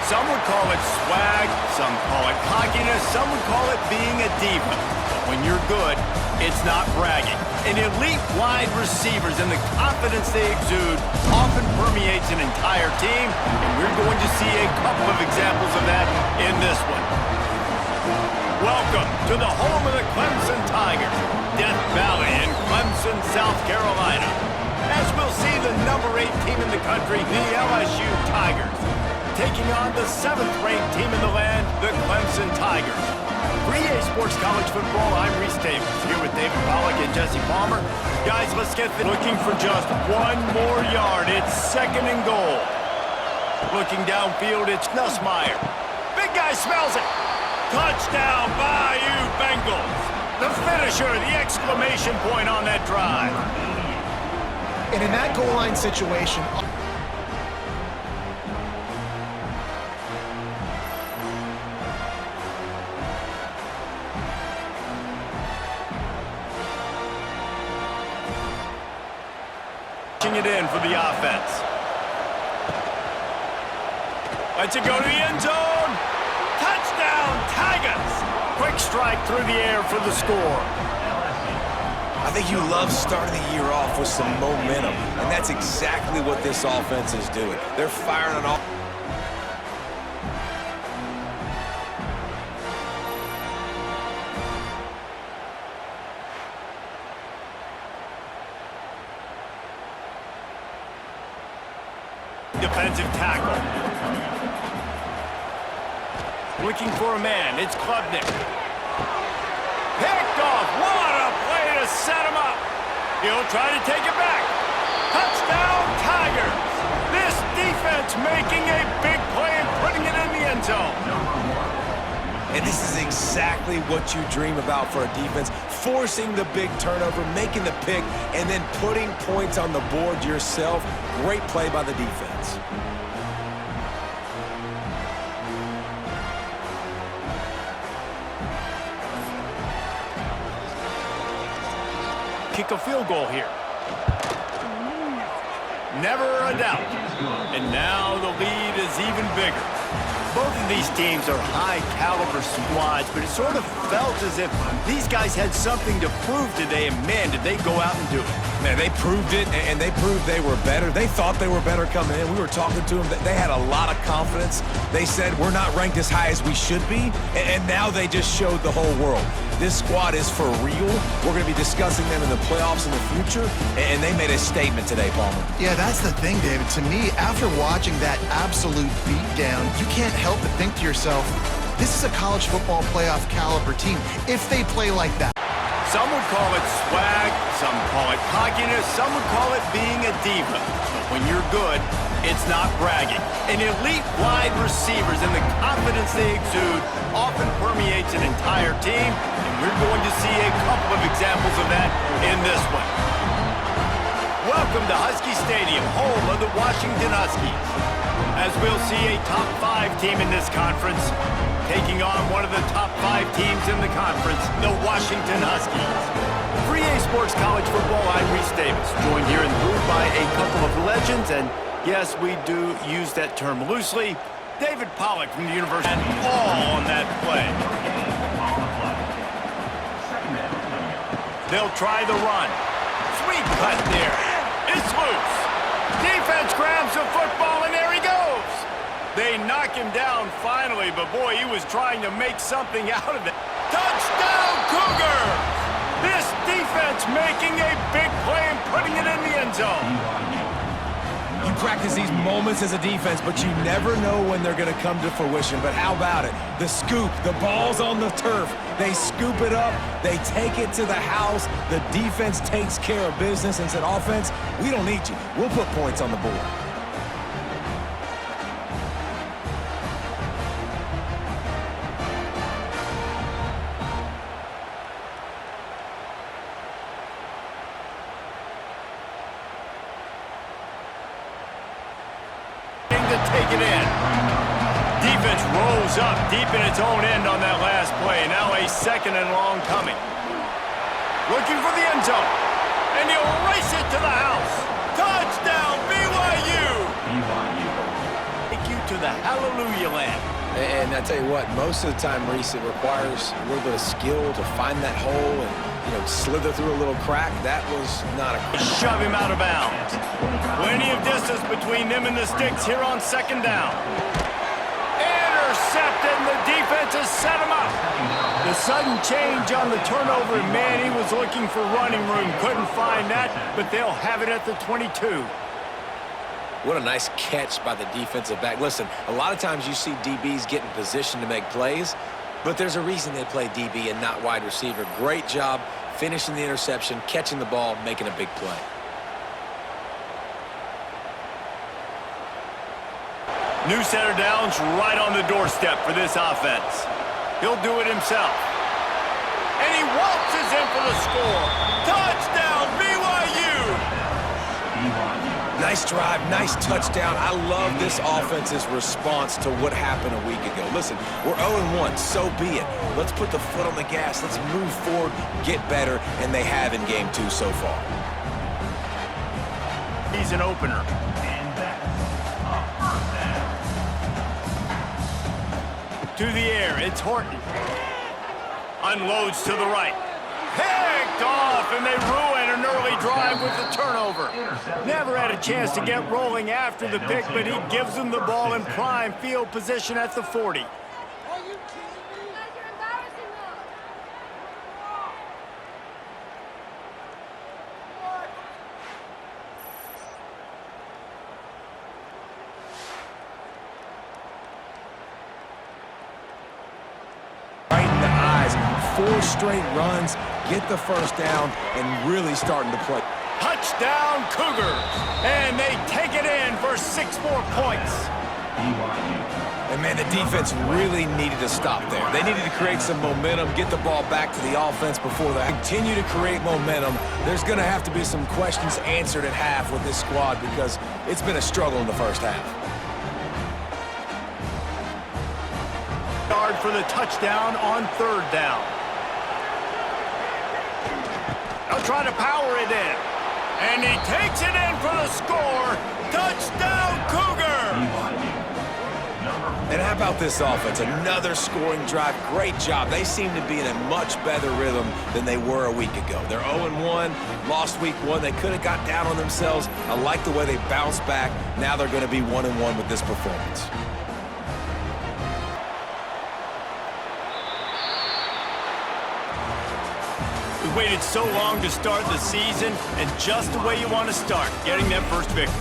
Some would call it swag, some call it cockiness, some would call it being a diva. But when you're good, it's not bragging. An elite wide receivers and the confidence they exude often permeates an entire team, and we're going to see a couple of examples of that in this one. Welcome to the home of the Clemson Tigers, Death Valley in Clemson, South Carolina. As we'll see the number 8 team in the country, the LSU Tigers, taking on the 7th-ranked team in the land, the Clemson Tigers. For EA Sports College Football, I'm Reese Davis, here with David Pollack and Jesse Palmer. Guys, let's get looking for just one more yard. It's 2nd and goal. Looking downfield, it's Nussmeier. Big guy smells it. Touchdown, Bayou Bengals. The finisher, the exclamation point on that drive. And in that goal line situation, it in for the offense. Lets it go to the end zone. Touchdown, Tigers! Quick strike through the air for the score. I think you love starting the year off with some momentum, and that's exactly what this offense is doing. They're firing on all. Defensive tackle. Looking for a man. It's Klubnik. Picked off. What a play to set him up. He'll try to take it back. Touchdown, Tigers. This defense making a big play and putting it in the end zone. And this is exactly what you dream about for a defense. Forcing the big turnover, making the pick, and then putting points on the board yourself. Great play by the defense. Kick a field goal here. Never a doubt. And now the lead is even bigger. Both of these teams are high-caliber squads, but it sort of felt as if these guys had something to prove today, and man, did they go out and do it. Man, they proved it, and they proved they were better. They thought they were better coming in. We were talking to them. They had a lot of confidence. They said, we're not ranked as high as we should be, and now they just showed the whole world. This squad is for real. We're going to be discussing them in the playoffs in the future, and they made a statement today, Palmer. yeah, that's the thing, David. To me, after watching that absolute beatdown, you can't help but think to yourself, this is a college football playoff caliber team if they play like that. Some would call it swag, some call it cockiness, some would call it being a diva. But when you're good, it's not bragging. An elite wide receivers and the confidence they exude often permeates an entire team, and we're going to see a couple of examples of that in this one. Welcome to Husky Stadium, home of the Washington Huskies. As we'll see a top 5 team in this conference, taking on one of the top 5 teams in the conference, the Washington Huskies. For EA Sports College Football, I'm Reese Davis, joined here in the booth by a couple of legends, and yes, we do use that term loosely. David Pollack from the University, and all on that play. They'll try the run. Sweet cut there. It's loose. Defense grabs the football, and there he goes. They knock him down finally, but boy, he was trying to make something out of it. Touchdown, Cougars! This defense making a big play and putting it in the end zone. You practice these moments as a defense, but you never know when they're going to come to fruition. But how about it? The scoop, the ball's on the turf. They scoop it up. They take it to the house. The defense takes care of business and said, offense, we don't need you. We'll put points on the board. Take it in. Defense rolls up deep in its own end on that last play. Now a 2nd and long coming. Looking for the end zone. And he'll race it to the house. Touchdown, BYU! Take you to the hallelujah land. And I tell you what, most of the time, Reese, it requires a little bit of skill to find that hole and, slither through a little crack. That was not a... Shove him out of bounds. Plenty of distance between them and the sticks here on second down. Intercepted, and the defense has set him up. The sudden change on the turnover, man, he was looking for running room. Couldn't find that, but they'll have it at the 22. What a nice catch by the defensive back. Listen, a lot of times you see DBs get in position to make plays, but there's a reason they play DB and not wide receiver. Great job finishing the interception, catching the ball, making a big play. New center downs right on the doorstep for this offense. He'll do it himself. And he waltzes in for the score. Touchdown, BYU! Nice drive, nice touchdown. I love this offense's response to what happened a week ago. Listen, we're 0-1, so be it. Let's put the foot on the gas. Let's move forward, get better, and they have in game 2 so far. He's an opener. To the air, it's Horton. Unloads to the right. Picked off, and they ruin an early drive with the turnover. Never had a chance to get rolling after the pick, but he gives them the ball in prime field position at the 40. Right in the eyes, 4 straight runs, get the first down, and really starting to play. Touchdown, Cougars! And they take it in for 6 more points. And, man, the defense really needed to stop there. They needed to create some momentum, get the ball back to the offense before they continue to create momentum. There's going to have to be some questions answered at half with this squad because it's been a struggle in the first half. Yard for the touchdown on 3rd down. They'll try to power it in. And he takes it in for the score. Touchdown, Cougar! And how about this offense? Another scoring drive. Great job. They seem to be in a much better rhythm than they were a week ago. They're 0-1, lost week 1. They could have got down on themselves. I like the way they bounced back. Now they're going to be 1-1 with this performance. We waited so long to start the season, and just the way you want to start, getting that first victory.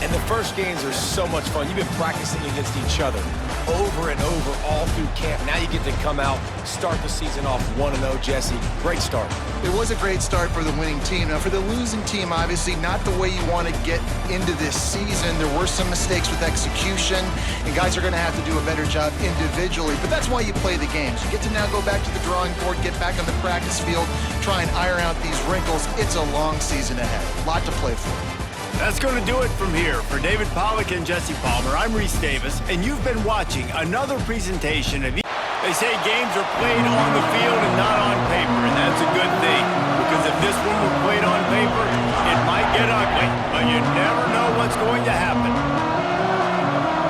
And the first games are so much fun. You've been practicing against each other over and over all through camp. Now you get to come out, start the season off 1-0, Jesse. Great start. It was a great start for the winning team. Now, for the losing team, obviously not the way you want to get into this season. There were some mistakes with execution, and guys are going to have to do a better job individually. But that's why you play the games. You get to now go back to the drawing board, get back on the practice field, try and iron out these wrinkles. It's a long season ahead. A lot to play for. That's going to do it from here. For David Pollack and Jesse Palmer, I'm Reese Davis, and you've been watching another presentation of... They say games are played on the field and not on paper, and that's a good thing, because if this one were played on paper, it might get ugly, but you never know what's going to happen.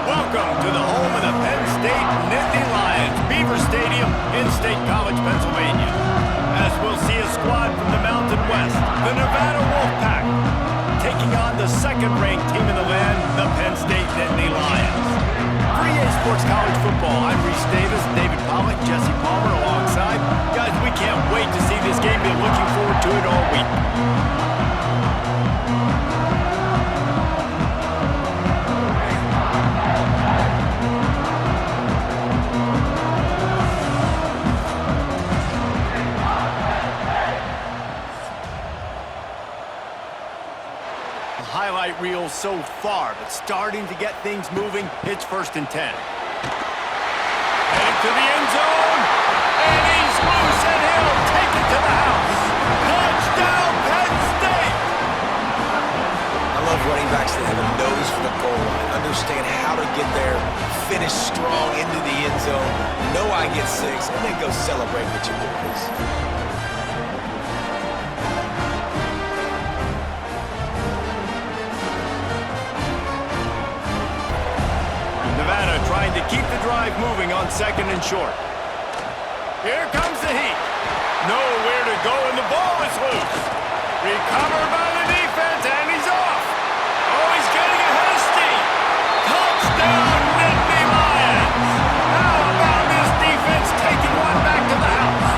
Welcome to the home of the Penn State Nittany Lions, Beaver Stadium in State College, Pennsylvania, as we'll see a squad from the Mountain West, the Nevada Wolfpack, taking on the second-ranked team in the land, the Penn State Nittany Lions. For EA Sports College Football, I'm Reese Davis, David Pollack, Jesse Palmer alongside. Guys, we can't wait to see this game. Been looking forward to it all week. Highlight reel so far, but starting to get things moving. It's 1st and 10. Headed to the end zone, and he's loose, and he'll take it to the house. Touchdown, Penn State! I love running backs that have a nose for the goal line, understand how to get there, finish strong into the end zone, know I get 6, and then go celebrate with your boys. Nevada second and short. Here comes the heat. Nowhere to go, and the ball is loose. Recovered by the defense, and he's off. Oh, he's getting ahead of steam. Touchdown, Nittany Lions. How about this defense taking one back to the house?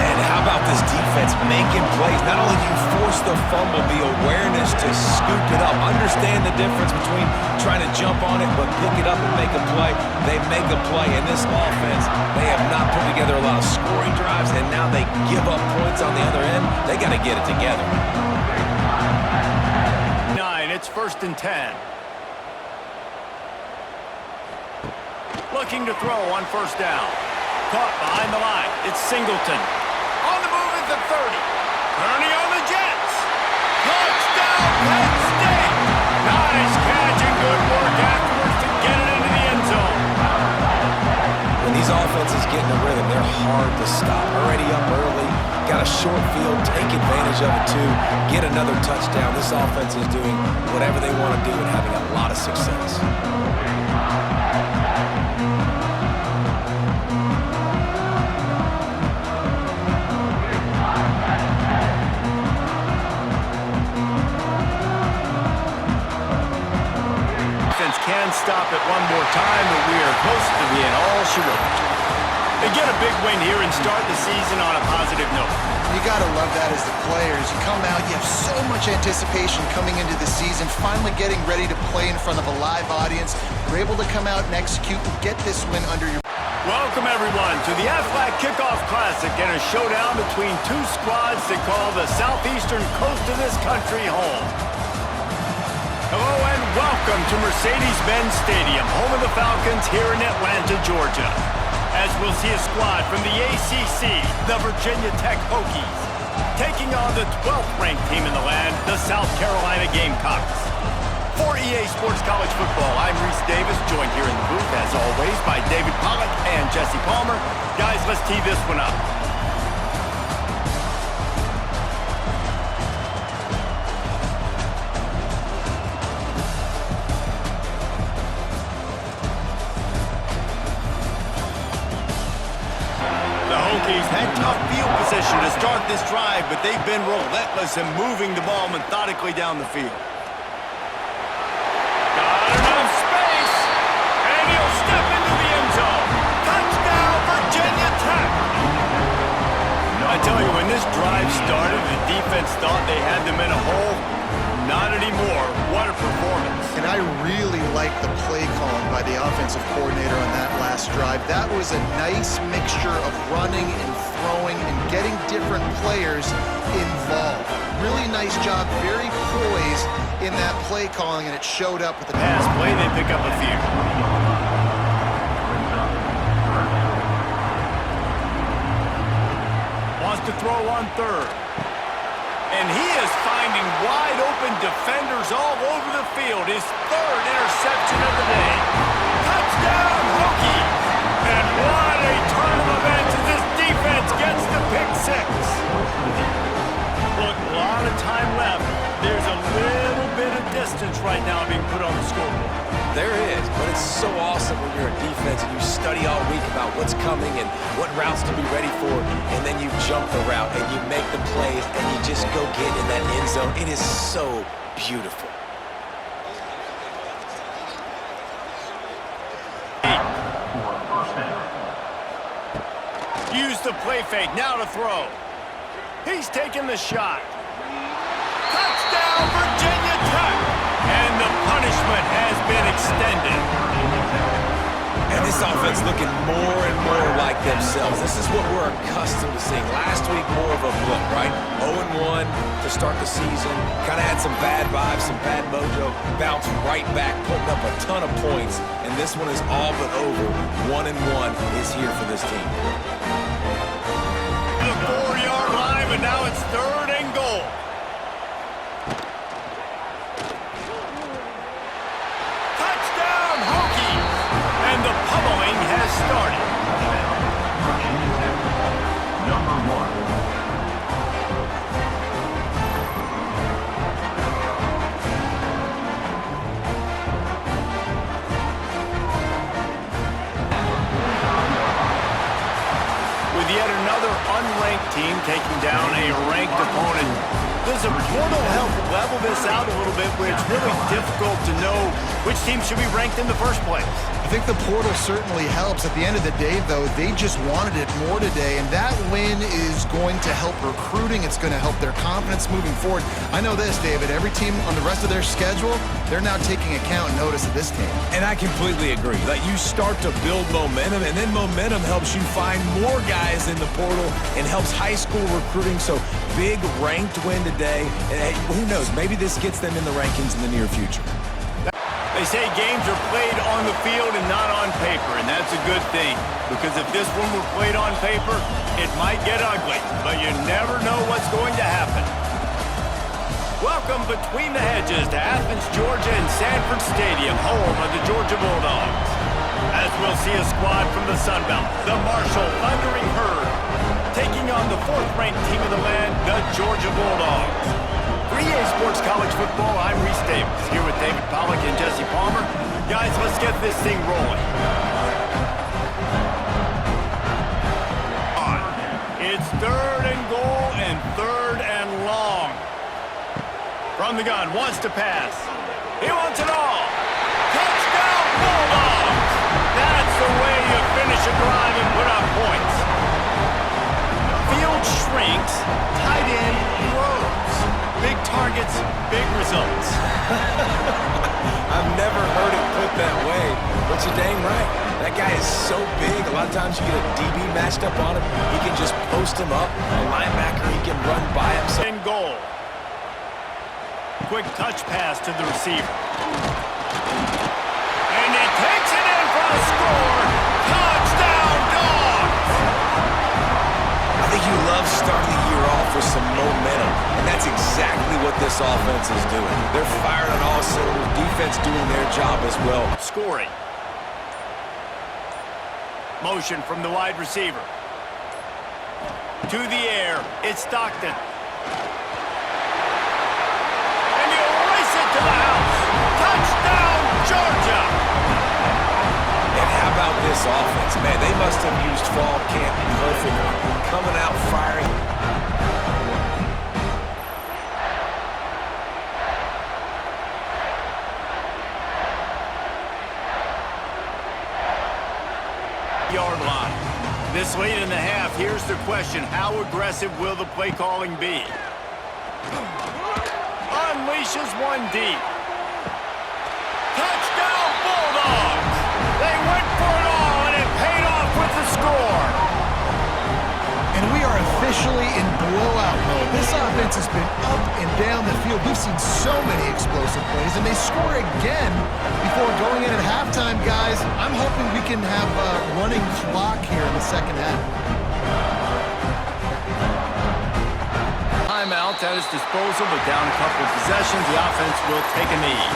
And how about this defense making plays? Not only do you force the fumble, the awareness to scoop it up. Understand the difference between trying to jump on it, but pick it up and make a play. They make a play. In this offense, they have not put together a lot of scoring drives, and now they give up points on the other end. They got to get it together. 9, it's 1st and 10. Looking to throw on 1st down. Caught behind the line. It's Singleton. On the move at the 30. Turning on the Jets. Touchdown, Penn State. Nice catch and good work afterwards to get it into the end zone. When these offenses get in a rhythm, they're hard to stop. Already up early, got a short field, take advantage of it too, get another touchdown. This offense is doing whatever they want to do and having a lot of success. Can stop it one more time, but we are close to being all she wrote. They get a big win here and start the season on a positive note. You got to love that as the players. You come out, you have so much anticipation coming into the season, finally getting ready to play in front of a live audience. You're able to come out and execute and get this win under your... Welcome, everyone, to the Aflac Kickoff Classic and a showdown between two squads that call the southeastern coast of this country home. Hello and welcome to Mercedes-Benz Stadium, home of the Falcons here in Atlanta, Georgia. As we'll see a squad from the ACC, the Virginia Tech Hokies, taking on the 12th ranked team in the land, the South Carolina Gamecocks. For EA Sports College Football, I'm Reese Davis, joined here in the booth, as always, by David Pollack and Jesse Palmer. Guys, let's tee this one up. Had tough field position to start this drive, but they've been relentless in moving the ball methodically down the field. Got enough space, and he'll step into the end zone. Touchdown, Virginia Tech! I tell you, when this drive started, the defense thought they had them in a hole. Not anymore. What a performance. And I really like the play calling by the offensive coordinator on that last drive. That was a nice mixture of running and throwing and getting different players involved. Really nice job, very poised in that play calling, and it showed up with the pass play. They pick up a few. Wants to throw on 3rd. And he is finding wide-open defenders all over the field. His 3rd interception of the day. Touchdown, Hokies! And what a turn of events as this defense gets the pick 6. Look, a lot of time left. There's a little bit of distance right now being put on the scoreboard. There is, but it's so awesome when you're a defense and you study all week about what's coming and what routes to be ready for, and then you jump the route and you make the plays and you just go get in that end zone. It is so beautiful. Use the play fake, now to throw. He's taking the shot. Touchdown, Virginia Tech! And the punishment has been extended. And this offense looking more and more like themselves. This is what we're accustomed to seeing. Last week, more of a blip, right? 0-1 to start the season. Kind of had some bad vibes, some bad mojo. Bounced right back, putting up a ton of points. And this one is all but over. 1-1 is here for this team. The 4-yard line, but now it's 3rd and goal. Touchdown, Hokies! And the pummeling has started. Number 1. unranked team taking down a ranked opponent. Does a portal help level this out a little bit where it's really difficult to know which team should be ranked in the first place? I think the portal certainly helps. At the end of the day, though, they just wanted it more today, and that win is going to help recruiting. It's going to help their confidence moving forward. I know this, David. Every team on the rest of their schedule, they're now taking account and notice of this team. And I completely agree. Like, you start to build momentum, and then momentum helps you find more guys in the portal and helps high school recruiting. So big ranked win today. And hey, who knows? Maybe this gets them in the rankings in the near future. They say games are played on the field and not on paper, and that's a good thing. Because if this one were played on paper, it might get ugly, but you never know what's going to happen. Welcome between the hedges to Athens, Georgia and Sanford Stadium, home of the Georgia Bulldogs. As we'll see a squad from the Sun Belt, the Marshall Thundering Herd, taking on the fourth-ranked team of the land, the Georgia Bulldogs. 3A Sports College Football, I'm Reese Davis, here with David Pollack and Jesse Palmer. Guys, let's get this thing rolling. It's 3rd and goal and 3rd and long. From the gun, wants to pass. He wants it all. Touchdown, Bulldogs! That's the way you finish a drive and put up points. Field shrinks, tight end grows. Big targets, big results. I've never heard it put that way, but you're dang right. That guy is so big, a lot of times you get a DB matched up on him. He can just post him up. A linebacker, he can run by him. So In goal. Quick touch pass to the receiver. And he takes it in for a score. Touchdown, Dogs! I think you love starting the year off with some momentum, and that's exactly what this offense is doing. They're firing on all cylinders, defense doing their job as well. Scoring. Motion from the wide receiver. To the air, it's Stockton. And he'll race it to the house. Touchdown, Georgia! And how about this offense? Man, they must have used fall camp perfectly. Coming out firing. Yard line. This late in the half, here's the question. How aggressive will the play calling be? Unleashes one deep. Touchdown, Bulldogs! They went for it all, and it paid off with the score. And we are officially in blowout mode. This offense has been up and down the field. We've seen so many explosive plays, and they score again before going in at halftime, guys. I'm hoping we can have a running clock here in the second half. Timeout at his disposal, but down a couple of possessions, the offense will take a knee.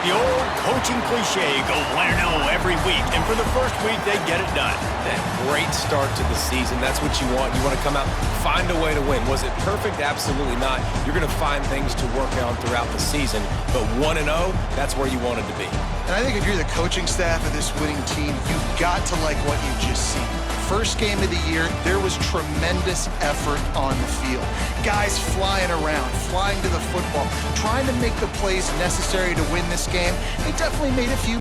The old coaching cliche, go 1-0 every week, and for the first week, they get it done. That great start to the season. That's what you want. You want to come out, find a way to win. Was it perfect? Absolutely not. You're going to find things to work on throughout the season, but 1-0, that's where you wanted to be. And I think if you're the coaching staff of this winning team, you've got to like what you've just seen. First game of the year, there was tremendous effort on the field. Guys flying around, flying to the football, trying to make the plays necessary to win this game. They definitely made a few.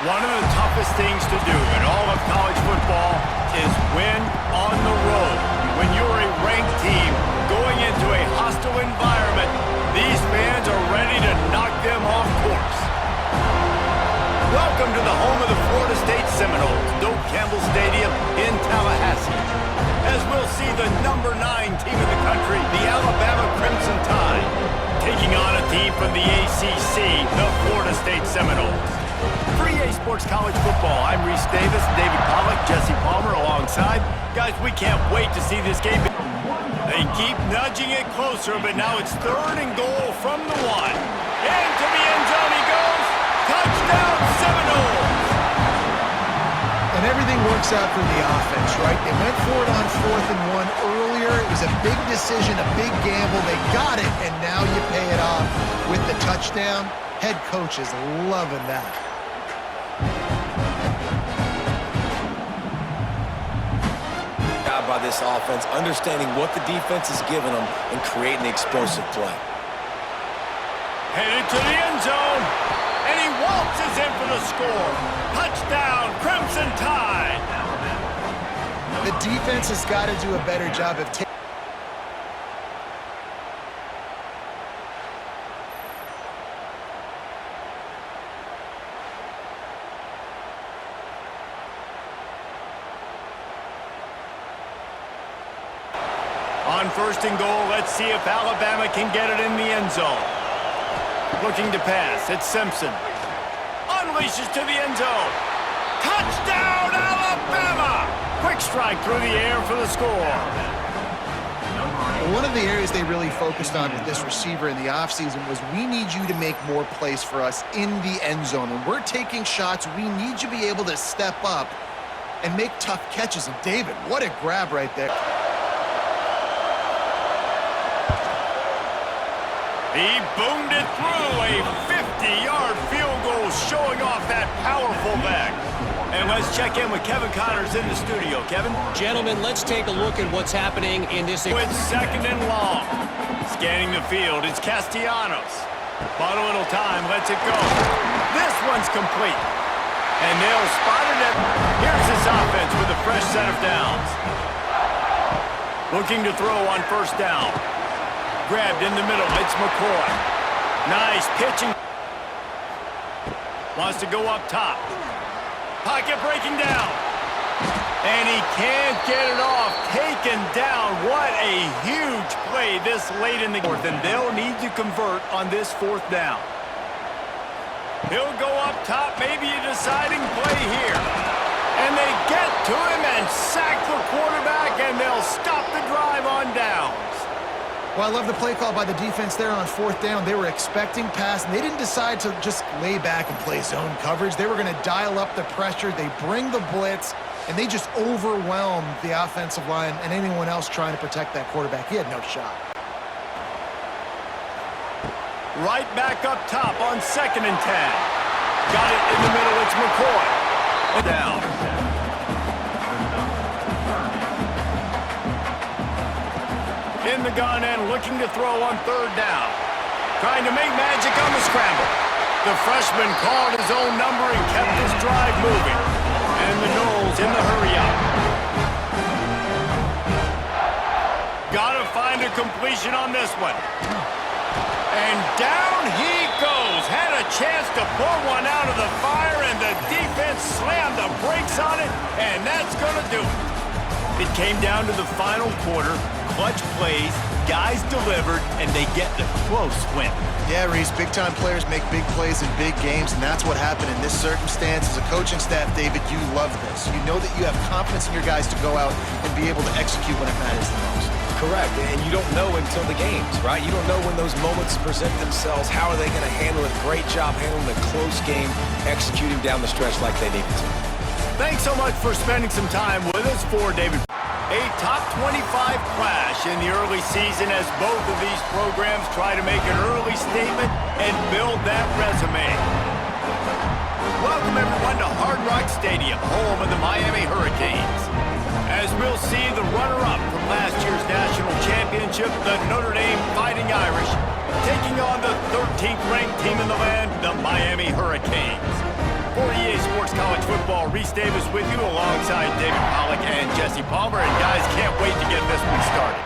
One of the toughest things to do in all of college football is win on the road. When you're a ranked team going into a hostile environment, these fans are ready to knock them off course. Welcome to the home of the Florida State Seminoles, Doak Campbell Stadium in Tallahassee. As we'll see the number 9 team in the country, the Alabama Crimson Tide, taking on a team from the ACC, the Florida State Seminoles. 3A Sports College Football, I'm Reese Davis, David Pollack, Jesse Palmer alongside. Guys, we can't wait to see this game. They keep nudging it closer, but now it's 3rd and goal from the 1. Into the end zone he goes. Touchdown, Seminoles! And everything works out for the offense, right? They went for it on 4th and 1 earlier. It was a big decision, a big gamble. They got it, and now you pay it off with the touchdown. Head coach is loving that. By by this offense, understanding what the defense is giving them and creating the explosive play. Headed to the end zone, and he waltzes in for the score. Touchdown, Crimson Tide. The defense has got to do a better job of taking. On first and goal, let's see if Alabama can get it in the end zone. Looking to pass, it's Simpson. Unleashes to the end zone. Touchdown, Alabama! Quick strike through the air for the score. One of the areas they really focused on with this receiver in the offseason was we need you to make more plays for us in the end zone. When we're taking shots, we need you to be able to step up and make tough catches. And David, what a grab right there. He boomed it through a 50-yard field goal, showing off that powerful back. And let's check in with Kevin Connors in the studio. Kevin? Gentlemen, let's take a look at what's happening in this... With second and long. Scanning the field, it's Castellanos. Bought a little time, lets it go. This one's complete. And they'll spot it. Here's this offense with a fresh set of downs. Looking to throw on first down. Grabbed in the middle, it's McCoy. Nice pitching. Wants to go up top. Pocket breaking down. And he can't get it off. Taken down. What a huge play this late in the fourth. And they'll need to convert on this fourth down. He'll go up top, maybe a deciding play here. And they get to him and sack the quarterback, and they'll stop the drive on downs. Well, I love the play call by the defense there on fourth down. They were expecting pass, and they didn't decide to just lay back and play zone coverage. They were going to dial up the pressure. They bring the blitz, and they just overwhelmed the offensive line and anyone else trying to protect that quarterback. He had no shot. Right back up top on second and 10. Got it in the middle. It's McCoy. Down. In the gun and looking to throw on third down. Trying to make magic on the scramble. The freshman called his own number and kept his drive moving. And the Noles in the hurry up. Gotta find a completion on this one. And down he goes. Had a chance to pull one out of the fire, and the defense slammed the brakes on it, and that's gonna do it. It came down to the final quarter. Clutch plays, guys delivered, and they get the close win. Yeah, Reese, big-time players make big plays in big games, and that's what happened in this circumstance. As a coaching staff, David, you love this. You know that you have confidence in your guys to go out and be able to execute when it matters the most. Correct, and you don't know until the games, right? You don't know when those moments present themselves. How are they going to handle it? Great job handling the close game, executing down the stretch like they needed to. Thanks so much for spending some time with us for David. A top 25 clash in the early season as both of these programs try to make an early statement and build that resume. Welcome everyone to Hard Rock Stadium, home of the Miami Hurricanes. As we'll see the runner-up from last year's national championship, the Notre Dame Fighting Irish, taking on the 13th ranked team in the land, the Miami Hurricanes. For EA Sports College Football, Reese Davis with you alongside David Pollack and Jesse Palmer. And guys, can't wait to get this one started.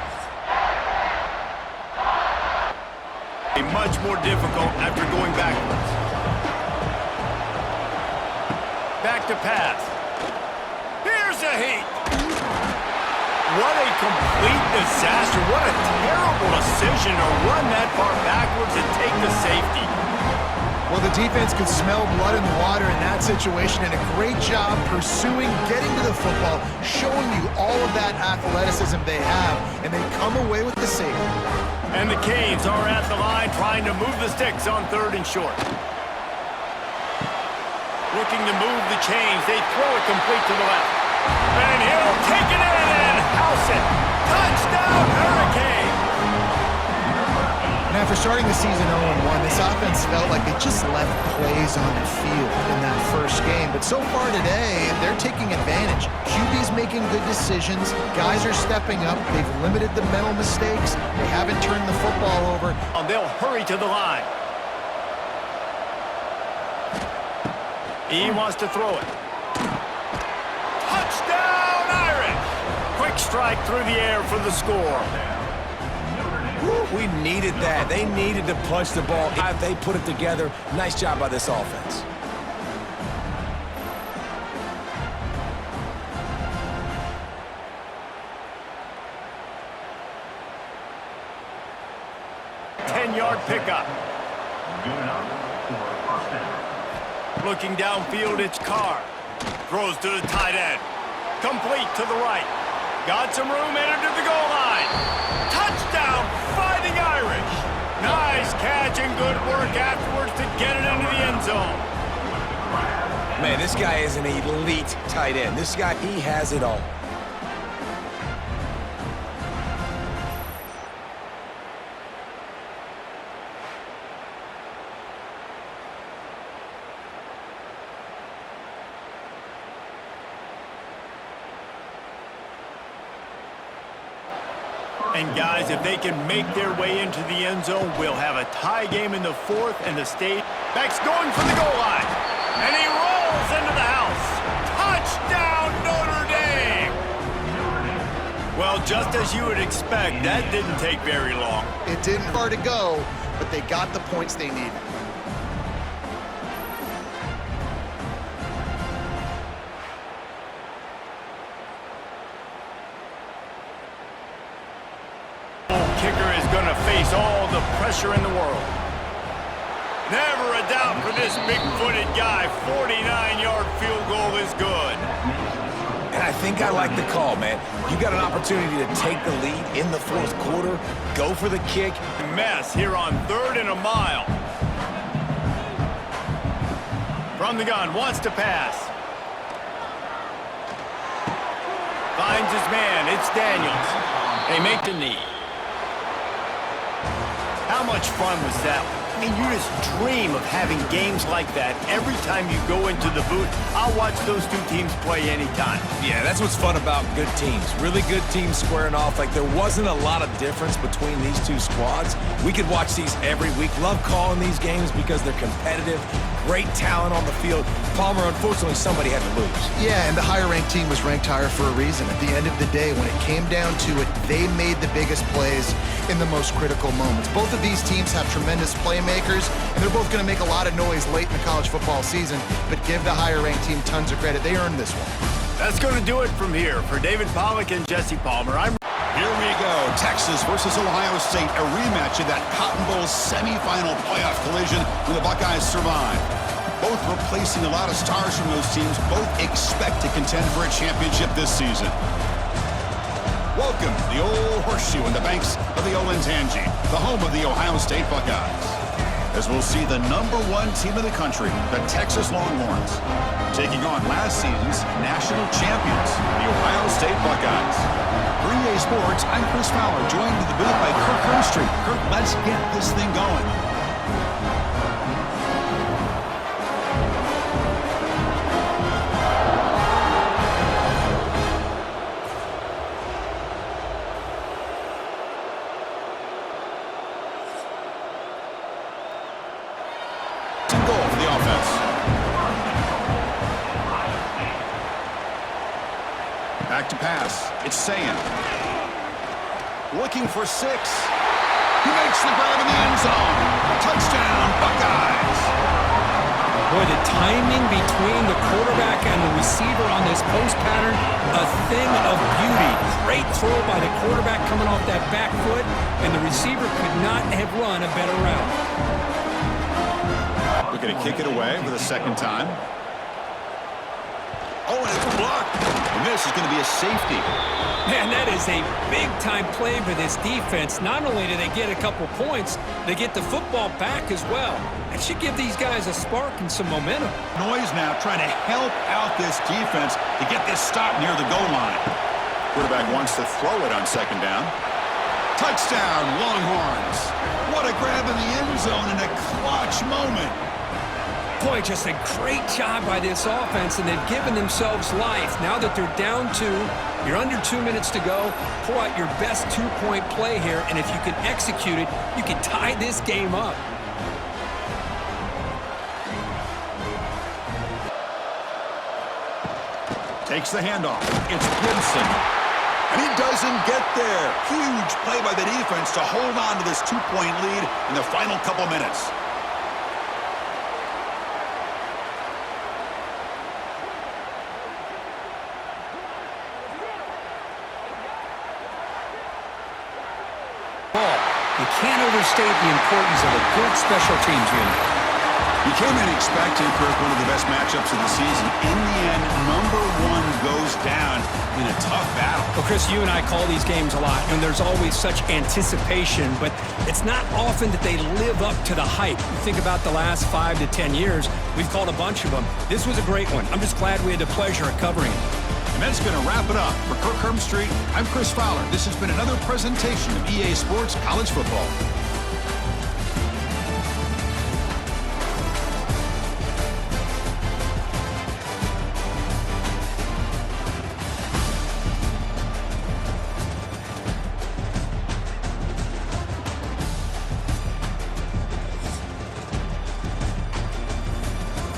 Much more difficult after going backwards. Back to pass. Here's a heat. What a complete disaster. What a terrible decision to run that far backwards and take the safety. Well, the defense could smell blood in the water in that situation, and a great job pursuing, getting to the football, showing you all of that athleticism they have, and they come away with the safety. And the Canes are at the line trying to move the sticks on third and short. Looking to move the chains. They throw it complete to the left. And he'll take it in and house it. Touchdown, Hurricane! And after After starting the season 0-1, this offense felt like they just left plays on the field in that first game. But so far today, they're taking advantage. QB's making good decisions. Guys are stepping up. They've limited the mental mistakes. They haven't turned the football over. And they'll hurry to the line. He wants to throw it. Touchdown, Irish! Quick strike through the air for the score. We needed that. They needed to punch the ball. They put it together. Nice job by this offense. Ten-yard pickup. Good enough for first down. Looking downfield, it's Carr. Throws to the tight end. Complete to the right. Got some room, entered to the goal line. Touchdown, Fighting Irish. Nice catch and good work afterwards to get it into the end zone. Man, this guy is an elite tight end. This guy, he has it all. And guys, if they can make their way into the end zone, we'll have a tie game in the fourth, and the state back's going for the goal line. And he rolls into the house. Touchdown, Notre Dame! Well, just as you would expect, that didn't take very long. It didn't far to go, but they got the points they needed. Kicker is going to face all the pressure in the world. Never a doubt for this big-footed guy. 49-yard field goal is good. And I think I like the call, man. You got an opportunity to take the lead in the fourth quarter, go for the kick. Mess here on 3rd and a mile. From the gun, wants to pass. Finds his man, it's Daniels. They make the knee. How much fun was that? I mean, you just dream of having games like that every time you go into the booth. I'll watch those two teams play anytime. Yeah, that's what's fun about good teams. Really good teams squaring off. Like, there wasn't a lot of difference between these two squads. We could watch these every week. Love calling these games because they're competitive. Great talent on the field. Palmer, unfortunately, somebody had to lose. Yeah, and the higher-ranked team was ranked higher for a reason. At the end of the day, when it came down to it, they made the biggest plays in the most critical moments. Both of these teams have tremendous playmakers, and they're both going to make a lot of noise late in the college football season, but give the higher-ranked team tons of credit. They earned this one. That's going to do it from here. For David Pollack and Jesse Palmer, Here we go. Texas versus Ohio State, a rematch of that Cotton Bowl semifinal playoff collision when the Buckeyes survived. Both replacing a lot of stars from those teams. Both expect to contend for a championship this season. Welcome, the old horseshoe on the banks of the Olentangy, the home of the Ohio State Buckeyes. As we'll see the #1 team in the country, the Texas Longhorns, taking on last season's national champions, the Ohio State Buckeyes. For EA Sports, I'm Chris Fowler, joined in the booth by Kirk Hermstreet. Kirk, let's get this thing going. Goal for the offense. Back to pass. It's Sayan. Looking for 6. He makes the grab in the end zone. Touchdown, Buckeyes. Boy, the timing between the quarterback and the receiver on this post pattern, a thing of beauty. Great throw by the quarterback coming off that back foot, and the receiver could not have run a better route. Looking to kick it away for the second time. Oh, and it's blocked. And this is going to be a safety. Man, that is a big-time play for this defense. Not only do they get a couple points, they get the football back as well. That should give these guys a spark and some momentum. Noise now trying to help out this defense to get this stop near the goal line. Quarterback wants to throw it on second down. Touchdown, Longhorns. What a grab in the end zone in a clutch moment. Boy, just a great job by this offense, and they've given themselves life. Now that they're down 2, you're under 2 minutes to go. Pull out your best 2-point play here, and if you can execute it, you can tie this game up. Takes the handoff. It's Gibson. And he doesn't get there. Huge play by the defense to hold on to this 2-point lead in the final couple minutes. You can't overstate the importance of a good special teams unit. You came in expecting, Kirk, one of the best matchups of the season. In the end, number 1 goes down in a tough battle. Well, Chris, you and I call these games a lot, and there's always such anticipation, but it's not often that they live up to the hype. You think about the last 5 to 10 years, we've called a bunch of them. This was a great one. I'm just glad we had the pleasure of covering it. And that's going to wrap it up. For Kirk Hermstreet, I'm Chris Fowler. This has been another presentation of EA Sports College Football.